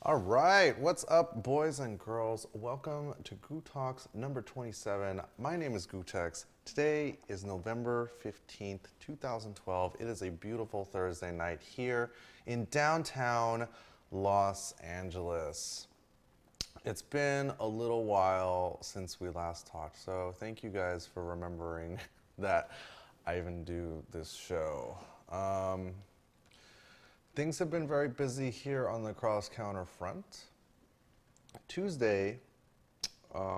All right, what's up, boys and girls? Welcome to gootalks number 27. My name is Gootecks. Today is November 15th, 2012. It is a beautiful Thursday night here in downtown Los Angeles. It's been a little while since we last talked, so thank you guys for remembering that I even do this show. Things have been very busy here on the cross-counter front. Tuesday,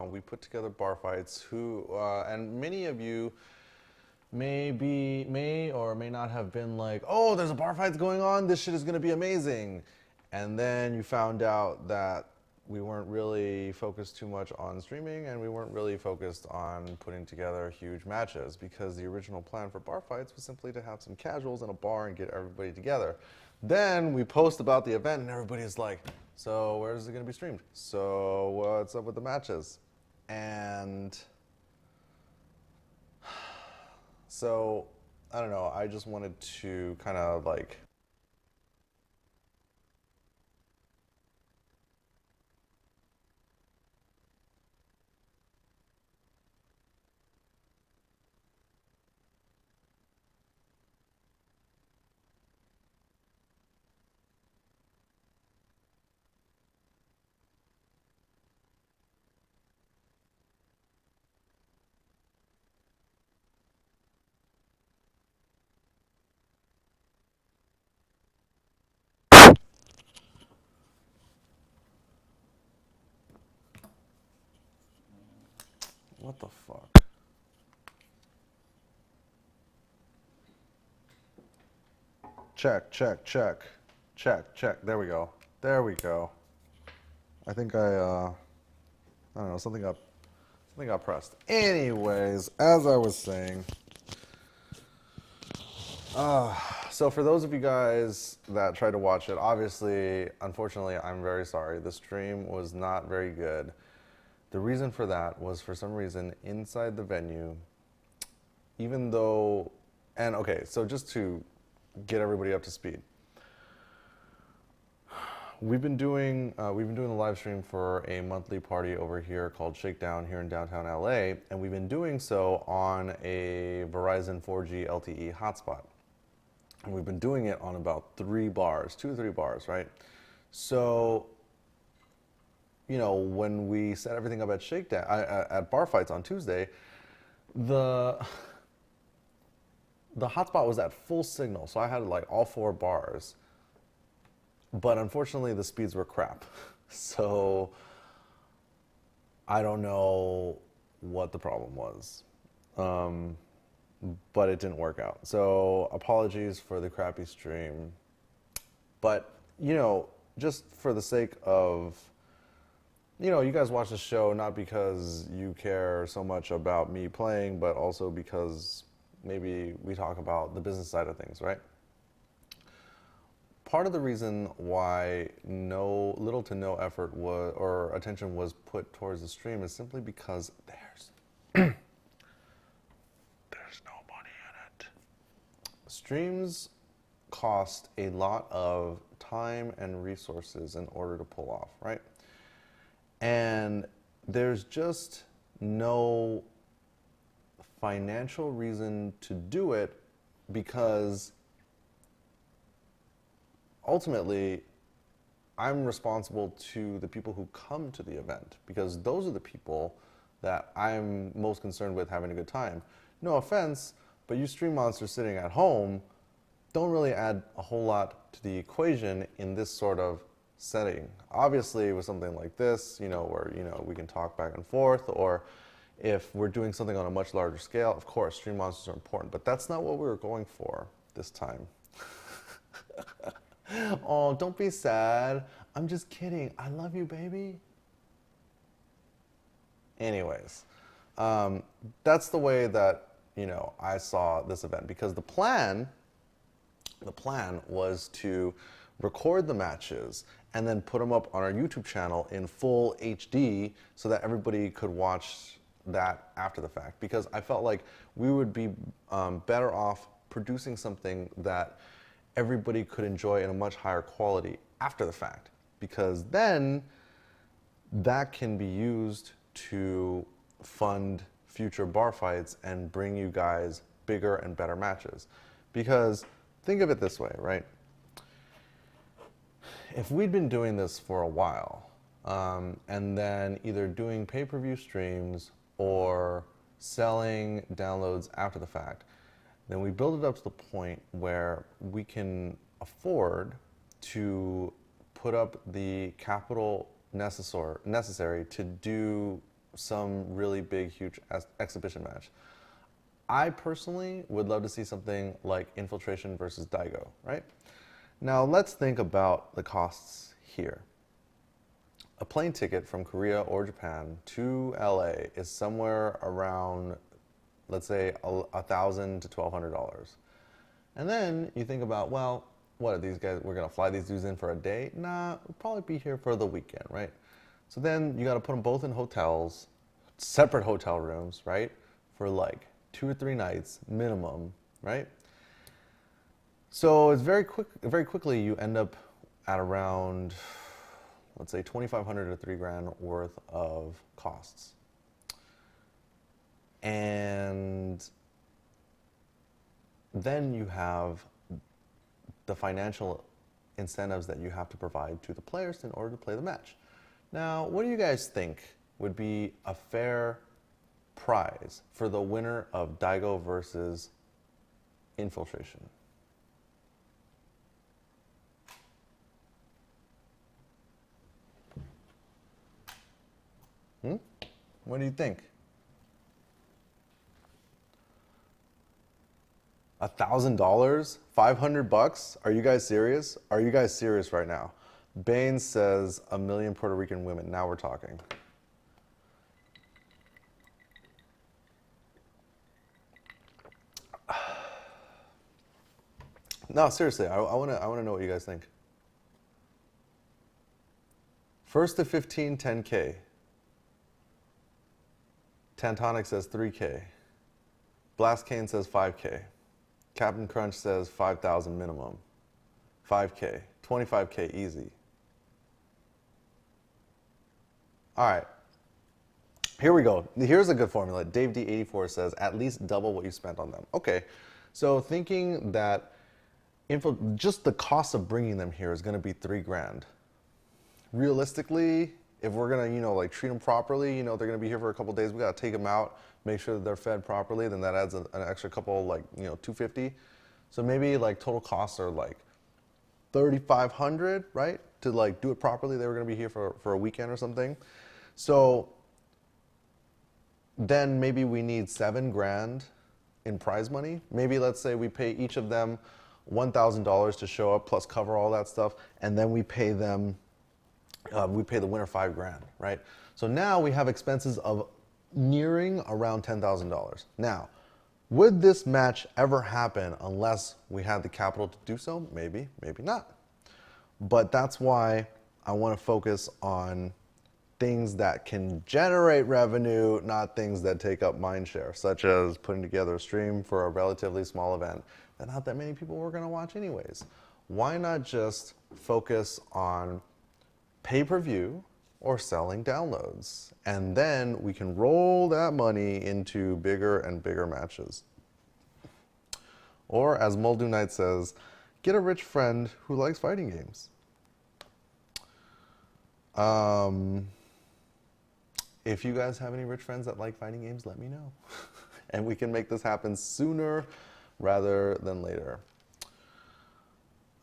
we put together bar fights. And many of you may or may not have been like, "Oh, there's a bar fight going on. This shit is gonna be amazing." And then you found out that we weren't really focused too much on streaming, and we weren't really focused on putting together huge matches, because the original plan for bar fights was simply to have some casuals in a bar and get everybody together. Then we post about the event and everybody's like, "So where is it going to be streamed? So what's up with the matches?" And so, I don't know, I just wanted to kind of like what the fuck? Check, check, check, check, check. There we go. There we go. I think I don't know, something got pressed. Anyways, as I was saying, so for those of you guys that tried to watch it, obviously, unfortunately, I'm very sorry. The stream was not very good. The reason for that was, for some reason, inside the venue, even though, and okay, so just to get everybody up to speed, we've been doing a live stream for a monthly party over here called Shakedown here in downtown LA, and we've been doing so on a Verizon 4G LTE hotspot. And we've been doing it on about 2 or 3 bars, right? So, you know, when we set everything up at Shakedown, at bar fights on Tuesday, the hotspot was at full signal, so I had like all 4 bars. But unfortunately, the speeds were crap. So I don't know what the problem was. But it didn't work out. So apologies for the crappy stream. But, you know, just for the sake of, you know, you guys watch the show not because you care so much about me playing, but also because maybe we talk about the business side of things, right? Part of the reason why little to no effort or attention was put towards the stream is simply because there's no money in it. Streams cost a lot of time and resources in order to pull off, right? And there's just no financial reason to do it, because ultimately, I'm responsible to the people who come to the event, because those are the people that I'm most concerned with having a good time. No offense, but you stream monsters sitting at home don't really add a whole lot to the equation in this sort of setting. Obviously, with something like this, you know, where, you know, we can talk back and forth, or if we're doing something on a much larger scale, of course, stream monsters are important, but that's not what we were going for this time. Oh, don't be sad. I'm just kidding. I love you, baby. Anyways, that's the way that, you know, I saw this event, because the plan was to record the matches and then put them up on our YouTube channel in full HD so that everybody could watch that after the fact, because I felt like we would be better off producing something that everybody could enjoy in a much higher quality after the fact. because then that can be used to fund future bar fights and bring you guys bigger and better matches. Because think of it this way, right? If we'd been doing this for a while, and then either doing pay-per-view streams or selling downloads after the fact, then we build it up to the point where we can afford to put up the capital necessary to do some really big, huge exhibition match. I personally would love to see something like Infiltration versus Daigo, right? Now let's think about the costs here. A plane ticket from Korea or Japan to LA is somewhere around, let's say, $1,000 to $1,200. And then you think about, well, what are these guys, we're gonna fly these dudes in for a day? Nah, we'll probably be here for the weekend, right? So then you gotta put them both in hotels, separate hotel rooms, right? For like 2 or 3 nights minimum, right? So it's very quickly you end up at around, let's say, $2,500 to $3,000 worth of costs. And then you have the financial incentives that you have to provide to the players in order to play the match. Now, what do you guys think would be a fair prize for the winner of Daigo versus Infiltration? What do you think? $1,000? $500? Are you guys serious? Are you guys serious right now? Bain says 1 million Puerto Rican women. Now we're talking. No, seriously, I want to know what you guys think. First to 15, 10K. Tantonic says 3K. Blast Cane says 5K. Captain Crunch says 5,000 minimum. 5K. 25K easy. All right. Here we go. Here's a good formula. Dave D84 says at least double what you spent on them. Okay. So thinking that just the cost of bringing them here is going to be $3,000. Realistically, if we're gonna, like treat them properly, they're gonna be here for a couple days. We gotta take them out, make sure that they're fed properly. Then that adds an extra couple, like $250. So maybe like total costs are like $3,500, right? To like do it properly. They were gonna be here for a weekend or something. So then maybe we need $7,000 in prize money. Maybe let's say we pay each of them $1,000 to show up plus cover all that stuff, and then we pay them. We pay the winner $5,000, right? So now we have expenses of nearing around $10,000. Now, would this match ever happen unless we had the capital to do so? Maybe, maybe not. But that's why I want to focus on things that can generate revenue, not things that take up mind share, such as putting together a stream for a relatively small event that not that many people were going to watch anyways. Why not just focus on pay-per-view or selling downloads, and then we can roll that money into bigger and bigger matches. Or as Muldoon Knight says, get a rich friend who likes fighting games. If you guys have any rich friends that like fighting games, let me know. And we can make this happen sooner rather than later.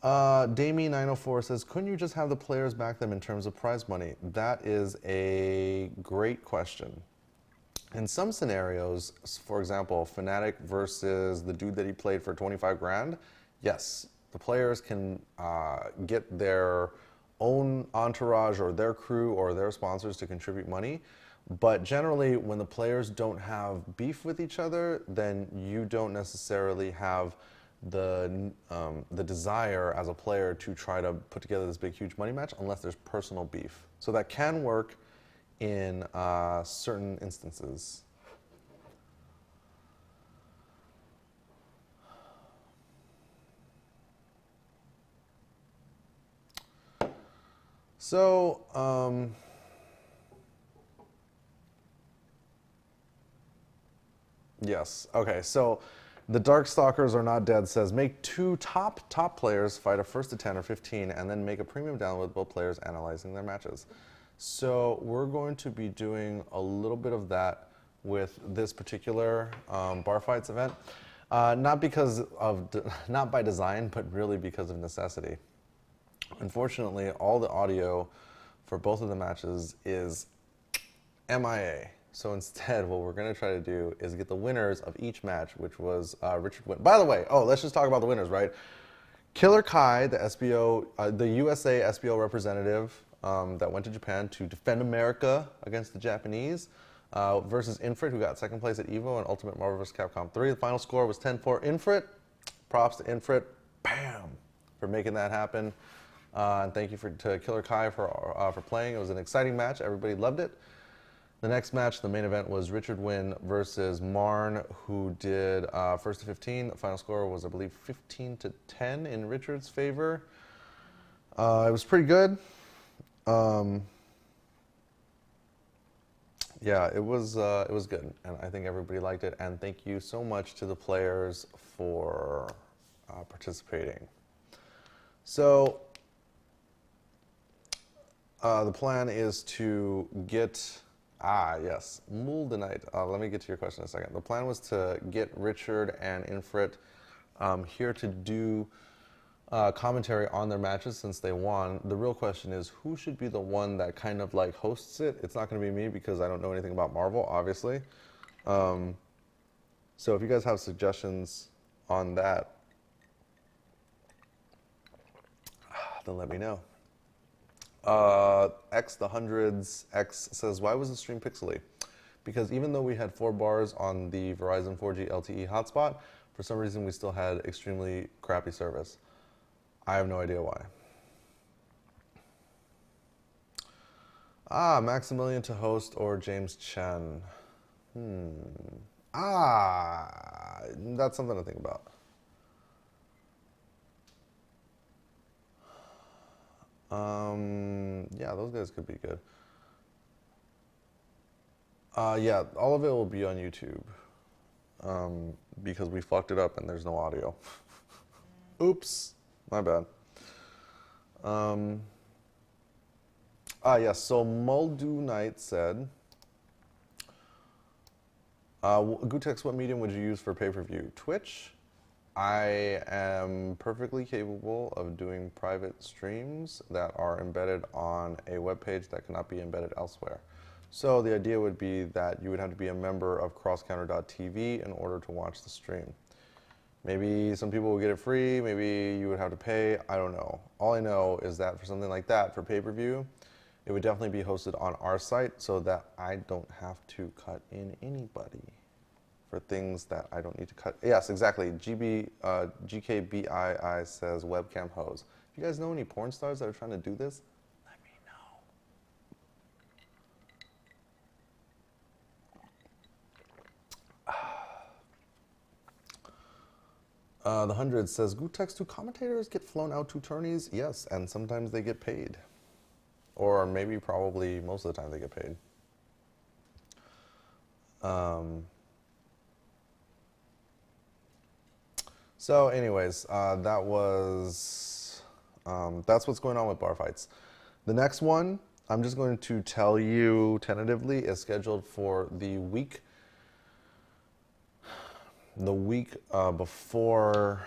Damie904 says, couldn't you just have the players back them in terms of prize money? That is a great question. In some scenarios, for example, Fnatic versus the dude that he played for 25 grand, yes, the players can get their own entourage or their crew or their sponsors to contribute money. But generally, when the players don't have beef with each other, then you don't necessarily have the desire as a player to try to put together this big, huge money match unless there's personal beef. So that can work in certain instances. So, yes. Okay. So, the Darkstalkers Are Not Dead says make two top players fight a first to 10 or 15, and then make a premium download with both players analyzing their matches. So we're going to be doing a little bit of that with this particular bar fights event, not by design, but really because of necessity. Unfortunately, all the audio for both of the matches is MIA. So instead, what we're going to try to do is get the winners of each match, which was Richard Wynn. By the way, let's just talk about the winners, right? Killer Kai, the SBO, the USA SBO representative that went to Japan to defend America against the Japanese, versus Infrit, who got second place at EVO and Ultimate Marvel vs. Capcom 3. The final score was 10-4 Infrit. Props to Infrit, bam, for making that happen. And thank you to Killer Kai for playing. It was an exciting match. Everybody loved it. The next match, the main event, was Richard Wynn versus Marn, who did first to 15. The final score was, I believe, 15-10 in Richard's favor. It was pretty good. Yeah, it was good, and I think everybody liked it. And thank you so much to the players for participating. So the plan is to get. Yes, Muldenite. Let me get to your question in a second. The plan was to get Richard and Infrit here to do commentary on their matches since they won. The real question is who should be the one that kind of like hosts it. It's not going to be me because I don't know anything about Marvel, obviously. So if you guys have suggestions on that, then let me know. X the hundreds X says, why was the stream pixely? Because even though we had 4 bars on the Verizon 4G LTE hotspot, for some reason we still had extremely crappy service. I have no idea why. Maximilian to host or James Chen. That's something to think about. Yeah, those guys could be good. Yeah, all of it will be on YouTube. Because we fucked it up and there's no audio. Oops, my bad. Yes, so Muldu Knight said, gootalks, what medium would you use for pay-per-view? Twitch? I am perfectly capable of doing private streams that are embedded on a web page that cannot be embedded elsewhere. So the idea would be that you would have to be a member of crosscounter.tv in order to watch the stream. Maybe some people will get it free, maybe you would have to pay, I don't know. All I know is that for something like that, for pay-per-view, it would definitely be hosted on our site so that I don't have to cut in anybody for things that I don't need to cut. Yes, exactly. GKBII says webcam hose. If you guys know any porn stars that are trying to do this, let me know. The hundred says, gootalks, do commentators get flown out to tourneys? Yes, and sometimes they get paid. Or maybe probably most of the time they get paid. So anyways, that's what's going on with bar fights. The next one, I'm just going to tell you tentatively, is scheduled for the week before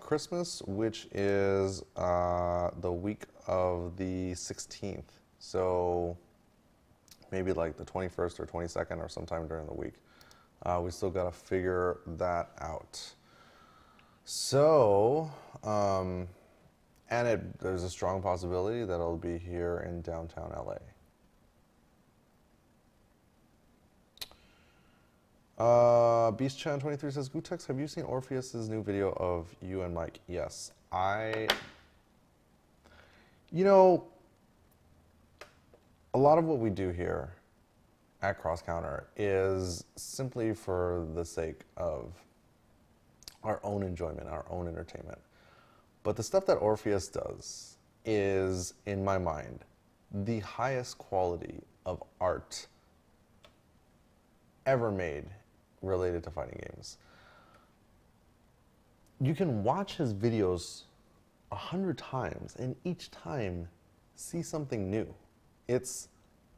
Christmas, which is the week of the 16th. So maybe like the 21st or 22nd or sometime during the week. We still got to figure that out. So, there's a strong possibility that it'll be here in downtown LA. BeastChan23 says, gootalks, have you seen Orpheus's new video of you and Mike? Yes. A lot of what we do here at Cross Counter is simply for the sake of our own enjoyment, our own entertainment. But the stuff that Orpheus does is, in my mind, the highest quality of art ever made related to fighting games. You can watch his videos 100 times and each time see something new. It's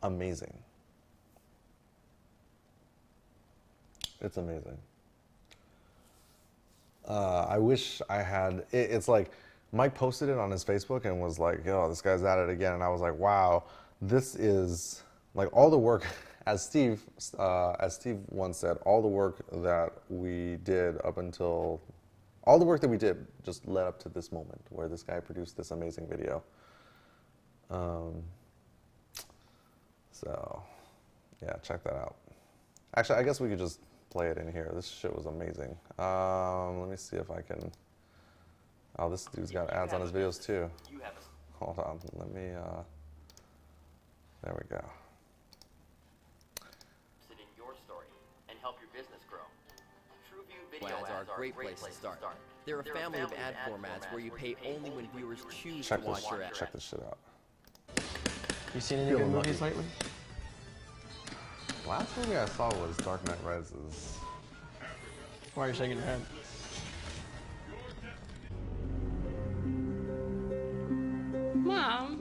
amazing. It's amazing. I wish I had, it's like, Mike posted it on his Facebook and was like, yo, this guy's at it again. And I was like, wow, this is like all the work, as Steve once said, all the work that we did just led up to this moment where this guy produced this amazing video. So yeah, check that out. Actually, I guess we could just play it in here. This shit was amazing. Let me see if I can. Oh, this dude's got ads on his videos too. Hold on, let me, there we go. In your story and help your business grow. TrueView video ads are a great place to start. They're a family of ad formats where you pay only when viewers choose to watch your ad. Check this shit out. You seen any good movies lately? Last movie I saw was Dark Knight Rises. Why are you shaking your head? Mom,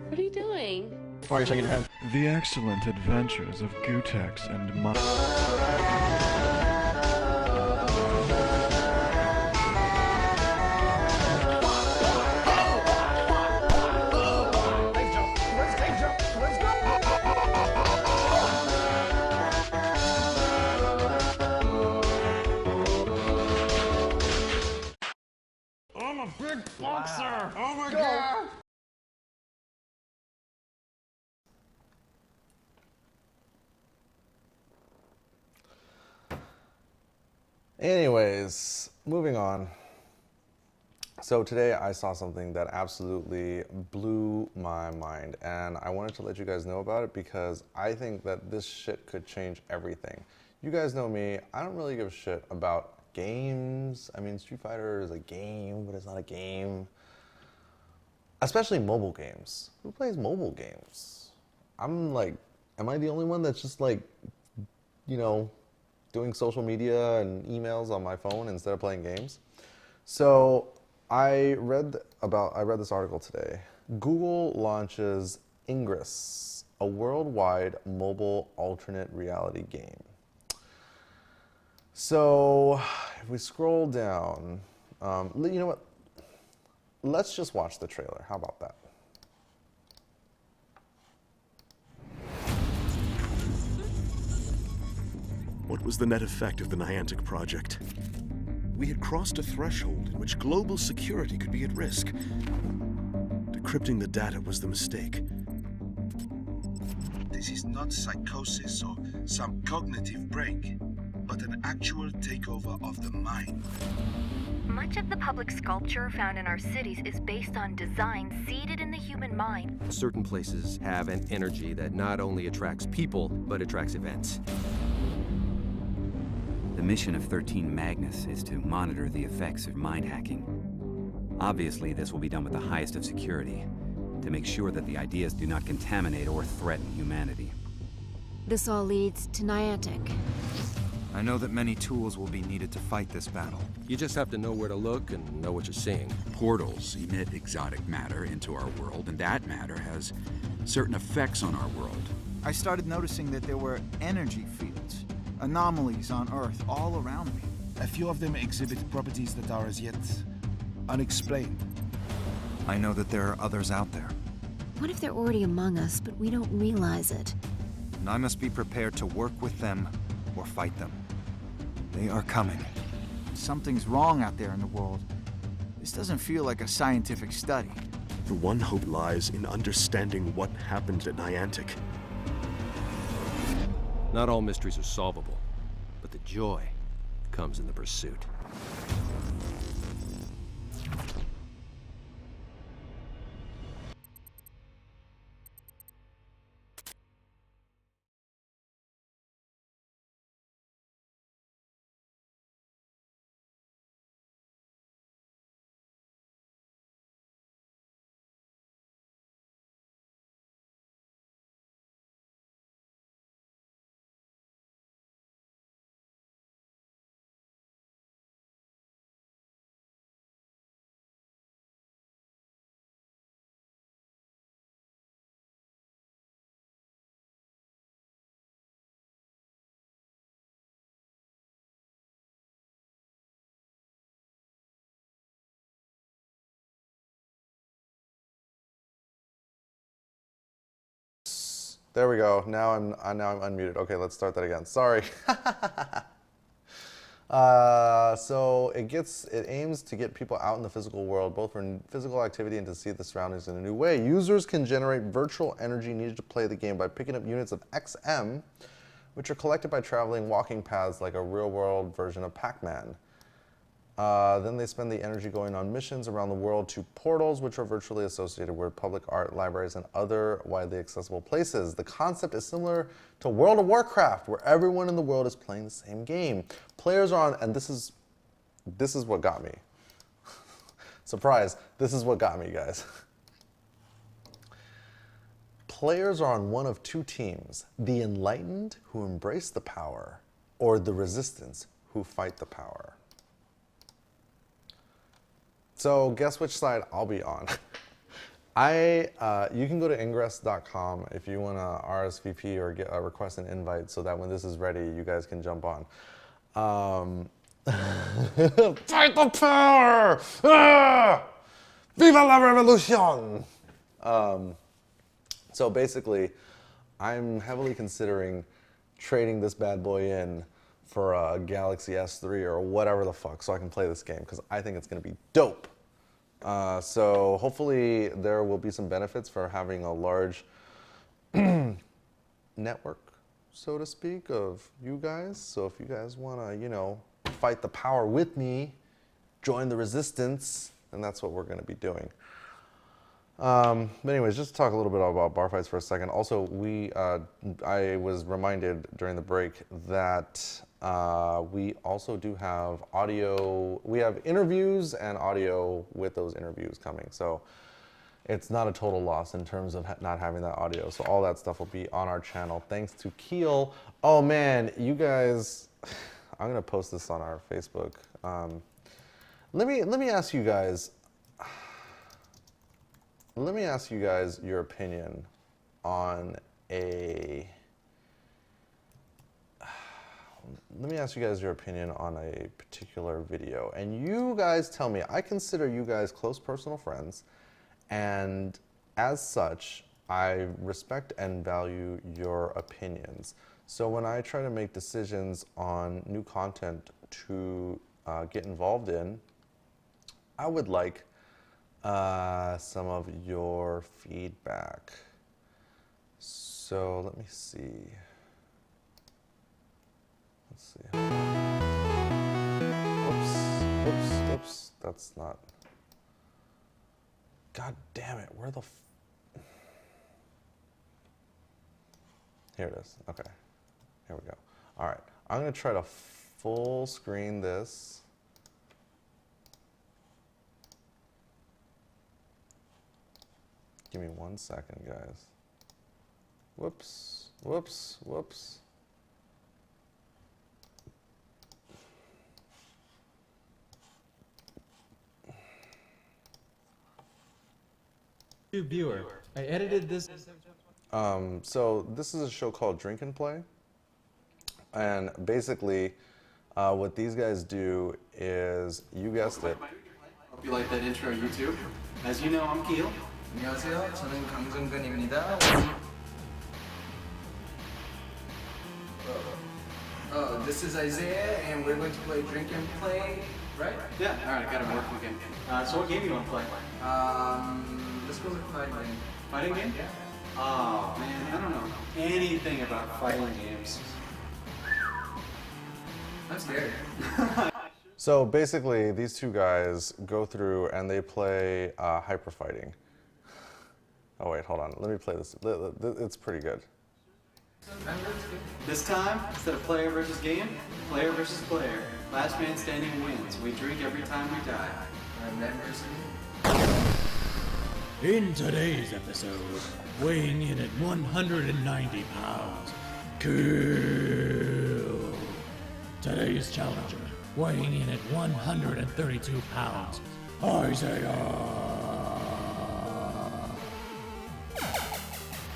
what are you doing? Why are you shaking your head? The excellent adventures of Gootecks and I'm a big boxer! Wow. Oh my god! Anyways, moving on. So today I saw something that absolutely blew my mind, and I wanted to let you guys know about it because I think that this shit could change everything. You guys know me, I don't really give a shit about games. I mean, Street Fighter is a game, but it's not a game. Especially mobile games. Who plays mobile games? I'm like, am I the only one that's just like, you know, doing social media and emails on my phone instead of playing games? So I read this article today. Google launches Ingress, a worldwide mobile alternate reality game. So if we scroll down, you know what? Let's just watch the trailer. How about that? What was the net effect of the Niantic project? We had crossed a threshold in which global security could be at risk. Decrypting the data was the mistake. This is not psychosis or some cognitive break, but an actual takeover of the mind. Much of the public sculpture found in our cities is based on design seeded in the human mind. Certain places have an energy that not only attracts people, but attracts events. The mission of 13 Magnus is to monitor the effects of mind hacking. Obviously, this will be done with the highest of security, to make sure that the ideas do not contaminate or threaten humanity. This all leads to Niantic. I know that many tools will be needed to fight this battle. You just have to know where to look and know what you're seeing. Portals emit exotic matter into our world, and that matter has certain effects on our world. I started noticing that there were energy fields, anomalies on Earth all around me. A few of them exhibit properties that are as yet unexplained. I know that there are others out there. What if they're already among us, but we don't realize it? And I must be prepared to work with them or fight them. They are coming. Something's wrong out there in the world. This doesn't feel like a scientific study. The one hope lies in understanding what happened at Niantic. Not all mysteries are solvable, but the joy comes in the pursuit. There we go. Now I'm unmuted. Okay, let's start that again. Sorry. So it aims to get people out in the physical world, both for physical activity and to see the surroundings in a new way. Users can generate virtual energy needed to play the game by picking up units of XM, which are collected by traveling walking paths like a real-world version of Pac-Man. Then they spend the energy going on missions around the world to portals, which are virtually associated with public art, libraries, and other widely accessible places. The concept is similar to World of Warcraft, where everyone in the world is playing the same game. Players are on, and this is what got me. Surprise, this is what got me, guys. Players are on one of two teams, the enlightened who embrace the power, or the resistance who fight the power. So guess which side I'll be on. You can go to ingress.com if you want to RSVP or request an invite so that when this is ready, you guys can jump on. Fight the power! Ah! Viva la revolution! So basically, I'm heavily considering trading this bad boy in for a Galaxy S3 or whatever the fuck so I can play this game because I think it's going to be dope. So hopefully there will be some benefits for having a large network, so to speak, of you guys. So if you guys want to, you know, fight the power with me, join the resistance, and that's what we're going to be doing. But anyways, just to talk a little bit about bar fights for a second. Also, I was reminded during the break that we also do have audio. We have interviews and audio with those interviews coming. So it's not a total loss in terms of not having that audio. So all that stuff will be on our channel. Thanks to Keel. Oh man, you guys, I'm gonna post this on our Facebook. Let me ask you guys. Let me ask you guys your opinion on a. Let me ask you guys your opinion on a particular video, and you guys tell me. I consider you guys close personal friends, and as such, I respect and value your opinions. So when I try to make decisions on new content to get involved in, I would like some of your feedback. So let me see. Let's see. Oops. That's not. God damn it. Where the Here it is. Okay. Here we go. All right. I'm going to try to full screen this. Give me 1 second, guys. Whoops. Viewer, I edited this. So this is a show called Drink and Play. And basically, what these guys do is, you guessed it. Hope you like that intro, YouTube. As you know, I'm Keel. 안녕하세요. 저는 강정근입니다. This is Isaiah, and we're going to play Drink and Play, right? Yeah, alright, I got it working again. So what game do you want to play? Let's go with fighting game. Fighting game? Yeah. Oh man, I don't know anything about fighting games. I'm scared. So basically, these two guys go through and they play hyper fighting. Oh wait, hold on. Let me play this. It's pretty good. This time, instead of player versus game, player versus player. Last man standing wins. We drink every time we die. In today's episode, weighing in at 190 pounds, Kill. Today's challenger, weighing in at 132 pounds, Isaiah.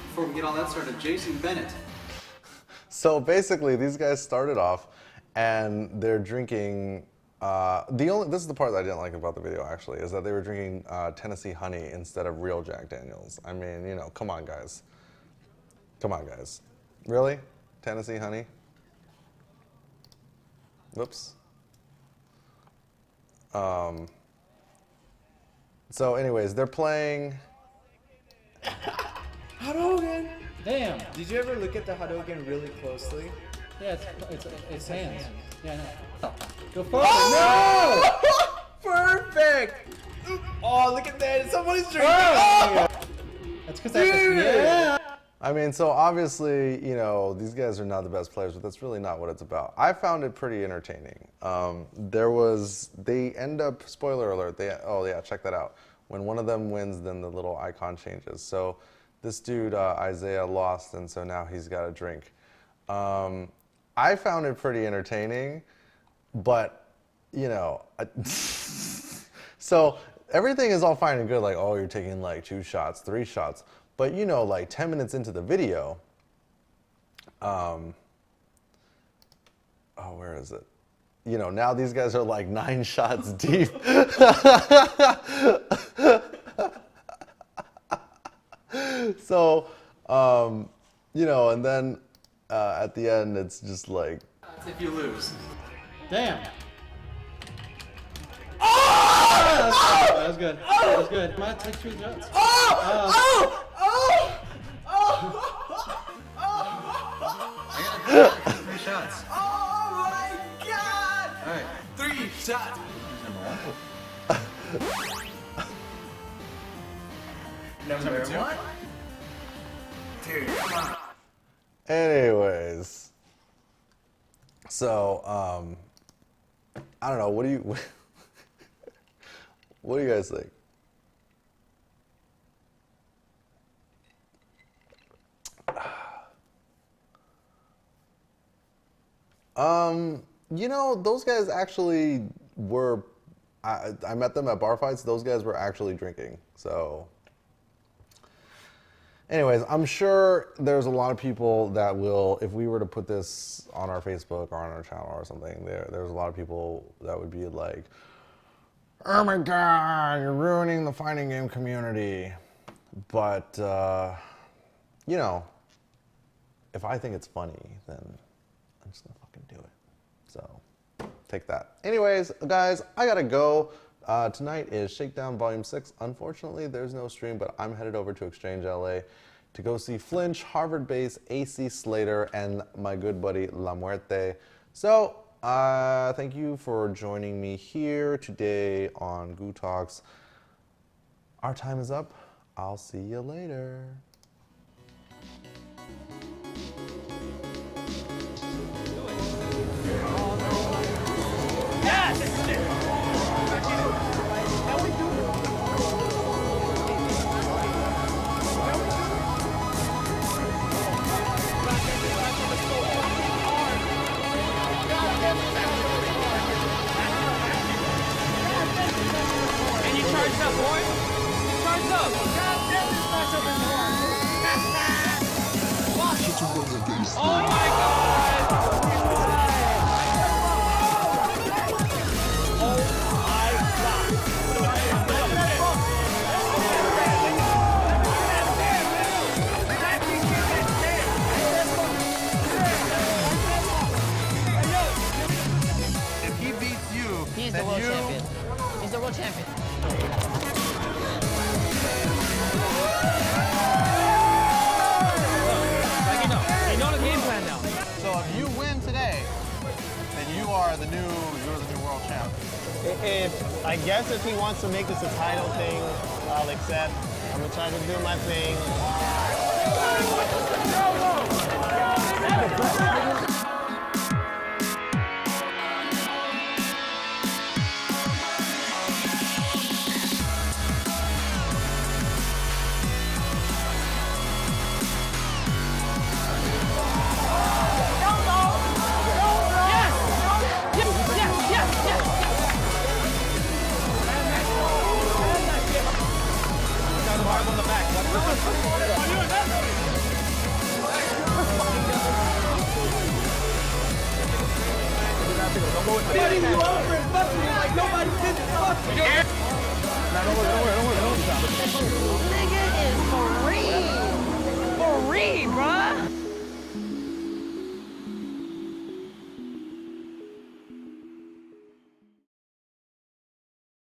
Before we get all that started, Jason Bennett. So basically, these guys started off, and they're drinking. This is the part that I didn't like about the video, actually, is that they were drinking Tennessee honey instead of real Jack Daniels. I mean, you know, come on, guys. Come on, guys. Really? Tennessee honey? Whoops. So anyways, they're playing... Hadouken! Damn, did you ever look at the Hadouken really closely? Yeah, it's hands. Yeah, no. Go forward. Oh! No! Perfect! Oh, look at that. Somebody's drinking. Oh! That's because yeah. I mean, so obviously, you know, these guys are not the best players, but that's really not what it's about. I found it pretty entertaining. They end up, spoiler alert, oh yeah, check that out. When one of them wins, then the little icon changes. So this dude, Isaiah, lost, and so now he's got a drink. I found it pretty entertaining, but, you know, so everything is all fine and good, like, oh, you're taking like 2 shots, 3 shots. But, you know, like 10 minutes into the video, oh, where is it? You know, now these guys are like 9 shots deep. So, you know, and then at the end, it's just like... If you lose. Damn. Oh! That was good. That was good. Might take 2 shots. Oh! I got 3 shots. Oh my god! Alright, 3 shots! Number 2? Dude, come on. Anyways, so I don't know. What do you guys think? You know, those guys actually were. I met them at bar fights. Those guys were actually drinking. So. Anyways, I'm sure there's a lot of people that will, if we were to put this on our Facebook or on our channel or something, there's a lot of people that would be like, oh my God, you're ruining the fighting game community. But, you know, if I think it's funny, then I'm just gonna fucking do it. So, take that. Anyways, guys, I gotta go. Tonight is Shakedown Volume 6. Unfortunately, there's no stream, but I'm headed over to Exchange LA to go see Flinch, Harvard-based AC Slater, and my good buddy La Muerte. So, thank you for joining me here today on Goo Talks. Our time is up. I'll see you later. If he beats you, He's then the world you... champion. He's the world champion. You know the game plan now. So if you win today, then you're the new world champ. I guess if he wants to make this a title thing, I'll accept. I'm gonna try to do my thing. Beating you over and busting you like nobody did.